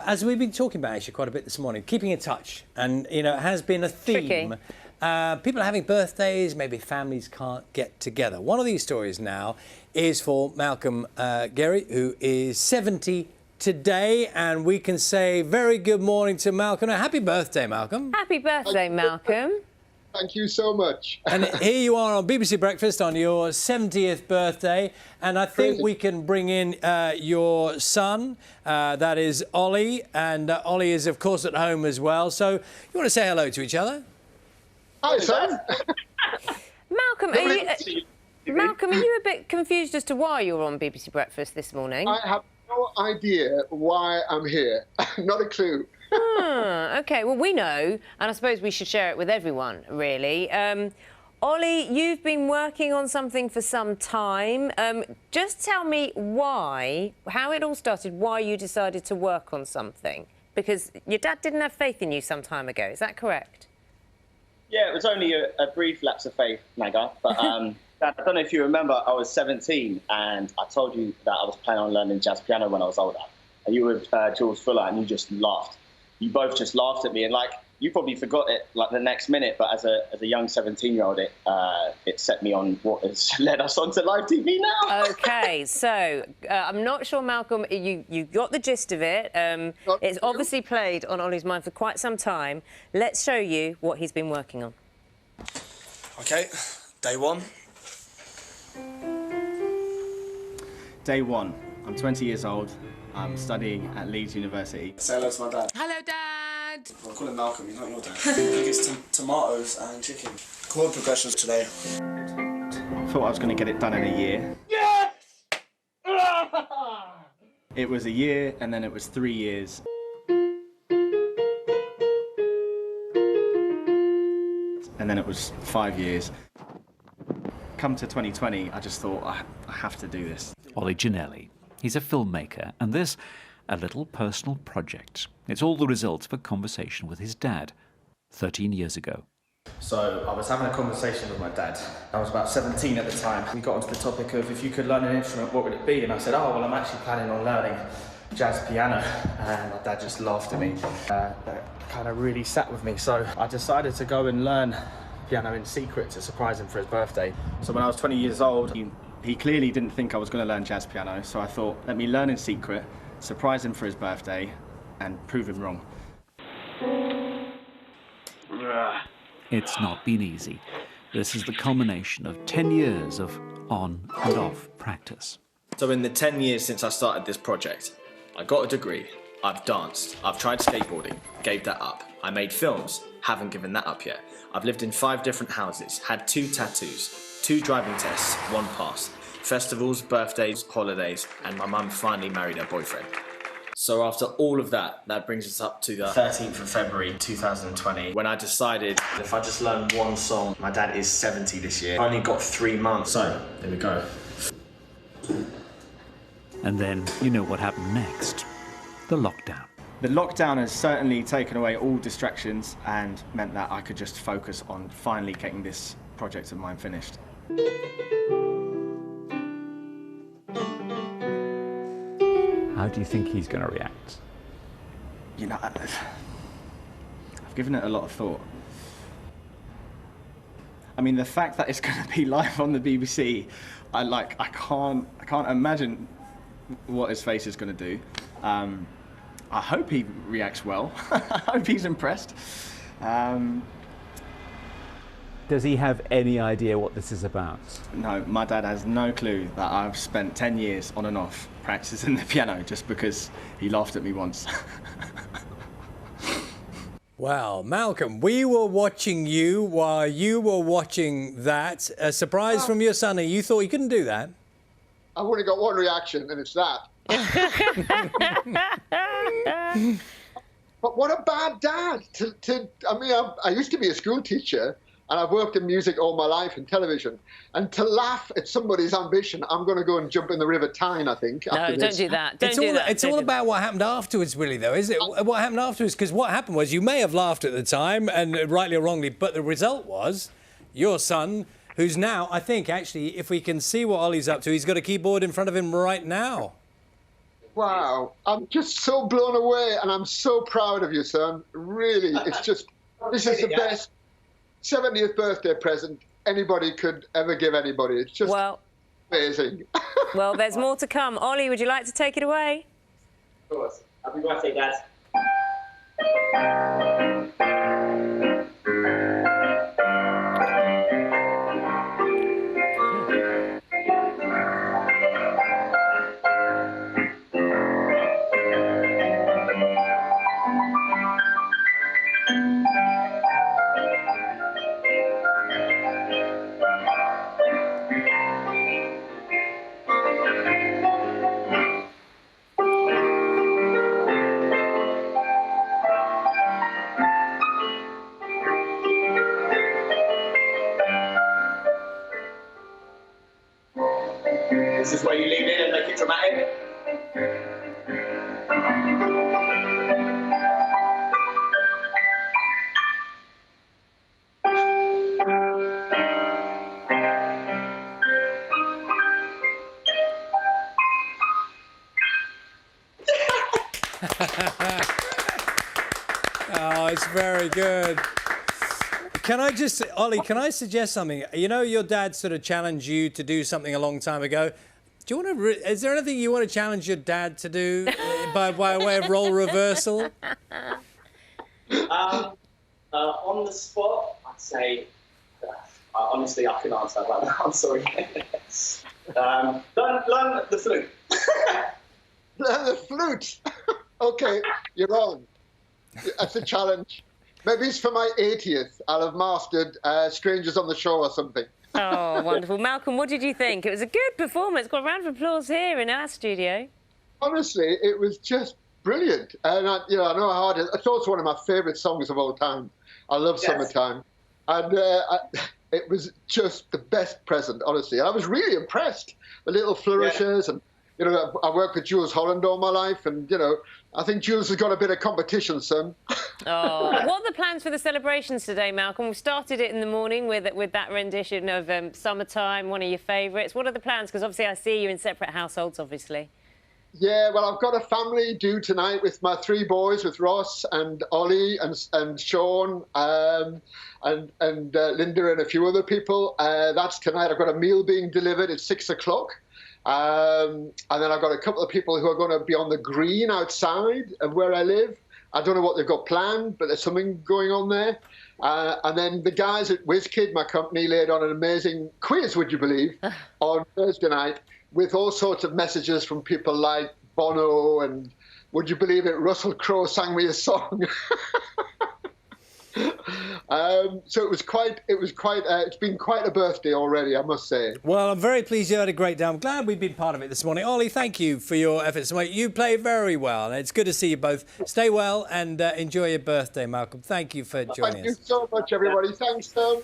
as we've been talking about actually quite a bit this morning, keeping in touch, and you know, it has been a theme. People are having birthdays, maybe families can't get together. One of these stories now is for Malcolm Gary, who is 70 today, and we can say very good morning to Malcolm. Happy birthday, Malcolm. Happy birthday, Malcolm. Thank you so much. And here you are on BBC Breakfast on your 70th birthday, and I think we can bring in your son, that is Olly, and Olly is of course at home as well. So you want to say hello to each other? Hi, son. Malcolm, are you a bit confused as to why you're on BBC Breakfast this morning? I have no idea why I'm here. Not a clue. OK, well, we know, and I suppose we should share it with everyone, really. Olly, you've been working on something for some time. Just tell me why, how it all started, why you decided to work on something. Because your dad didn't have faith in you some time ago, is that correct? Yeah, it was only a brief lapse of faith, Naga. But I don't know if you remember, I was 17 and I told you that I was planning on learning jazz piano when I was older. And you were with Jules Fuller and you just laughed. You both just laughed at me, and like you probably forgot it like the next minute. But as a young 17-year-old, it set me on what has led us onto live TV now. OK, so I'm not sure, Malcolm, you got the gist of it. It's obviously played on Olly's mind for quite some time. Let's show you what he's been working on. OK, day one. Day one. I'm 20 years old. I'm studying at Leeds University. Say hello to my dad. Hello, Dad. I'll call him Malcolm, he's not your dad. I think it's tomatoes and chicken. Chord progressions today. Thought I was going to get it done in a year. Yes! It was a year, and then it was 3 years. And then it was 5 years. Come to 2020, I just thought, I have to do this. Olly Ginelli. He's a filmmaker, and this, a little personal project. It's all the result of a conversation with his dad 13 years ago. So I was having a conversation with my dad. I was about 17 at the time. We got onto the topic of if you could learn an instrument, what would it be? And I said, oh, well, I'm actually planning on learning jazz piano. And my dad just laughed at me. That kind of really sat with me. So I decided to go and learn piano in secret to surprise him for his birthday. So when I was 20 years old, he clearly didn't think I was going to learn jazz piano, so I thought, let me learn in secret, surprise him for his birthday, and prove him wrong. It's not been easy. This is the culmination of 10 years of on and off practice. So in the 10 years since I started this project, I got a degree, I've danced, I've tried skateboarding, gave that up. I made films, haven't given that up yet. I've lived in 5 different houses, had 2 tattoos, 2 driving tests, 1 pass, festivals, birthdays, holidays, and my mum finally married her boyfriend. So after all of that, that brings us up to the 13th of February 2020, when I decided if I just learn 1 song, my dad is 70 this year. I only got 3 months, so there we go. And then you know what happened next. The lockdown. The lockdown has certainly taken away all distractions and meant that I could just focus on finally getting this project of mine finished. How do you think he's going to react? You know, I've given it a lot of thought. I mean, the fact that it's going to be live on the BBC, I can't imagine what his face is going to do. I hope he reacts well. I hope he's impressed. Does he have any idea what this is about? No, my dad has no clue that I've spent 10 years on and off practicing the piano just because he laughed at me once. Wow, Malcolm, we were watching you while you were watching that. A surprise from your son, and you thought you couldn't do that? I've only got one reaction, and it's that. But what a bad dad. I mean, I used to be a school teacher, and I've worked in music all my life and television. And to laugh at somebody's ambition, I'm going to go and jump in the River Tyne, I think. No, don't do that. Don't do that. It's all about what happened afterwards, really, though, is it? What happened afterwards? Because what happened was you may have laughed at the time, and rightly or wrongly, but the result was your son, who's now, I think, actually, if we can see what Olly's up to, he's got a keyboard in front of him right now. Wow, I'm just so blown away, and I'm so proud of you, son. Really, it's just, this is the best 70th birthday present anybody could ever give anybody. It's just amazing. Well, there's more to come. Ollie, would you like to take it away? Of course. Happy birthday, Dad. This is where you lean in and make it dramatic. Oh, it's very good. Can I just, Ollie, can I suggest something? You know, your dad sort of challenged you to do something a long time ago. Do you want to, is there anything you want to challenge your dad to do by way of role reversal? On the spot, I'd say, honestly, I can answer that right now. I'm sorry. Learn the flute. Learn the flute? Okay, you're on. That's a challenge. Maybe it's for my 80th. I'll have mastered Strangers on the Shore or something. Oh, wonderful. Malcolm, what did you think? It was a good performance. Got a round of applause here in our studio. Honestly, it was just brilliant. And, I know how hard it is. It's also one of my favourite songs of all time. I love Summertime. And it was just the best present, honestly. I was really impressed. The little flourishes and, you know, I worked with Jules Holland all my life, and, you know, I think Jules has got a bit of competition, son. Oh, what are the plans for the celebrations today, Malcolm? We've started it in the morning with that rendition of Summertime, one of your favourites. What are the plans? Because obviously I see you in separate households, obviously. Yeah, well, I've got a family due tonight with my 3 boys, with Ross and Ollie and Sean and Linda and a few other people. That's tonight. I've got a meal being delivered at 6 o'clock. And then I've got a couple of people who are going to be on the green outside of where I live. I don't know what they've got planned, but there's something going on there. And then the guys at WizKid, my company, laid on an amazing quiz, would you believe, on Thursday night with all sorts of messages from people like Bono and, would you believe it, Russell Crowe sang me a song. So it's been quite a birthday already, I must say. Well, I'm very pleased you had a great day. I'm glad we've been part of it this morning. Ollie, thank you for your efforts. You play very well. It's good to see you both. Stay well and enjoy your birthday, Malcolm. Thank you for joining us. Thank you so much, everybody. Thanks, Tom.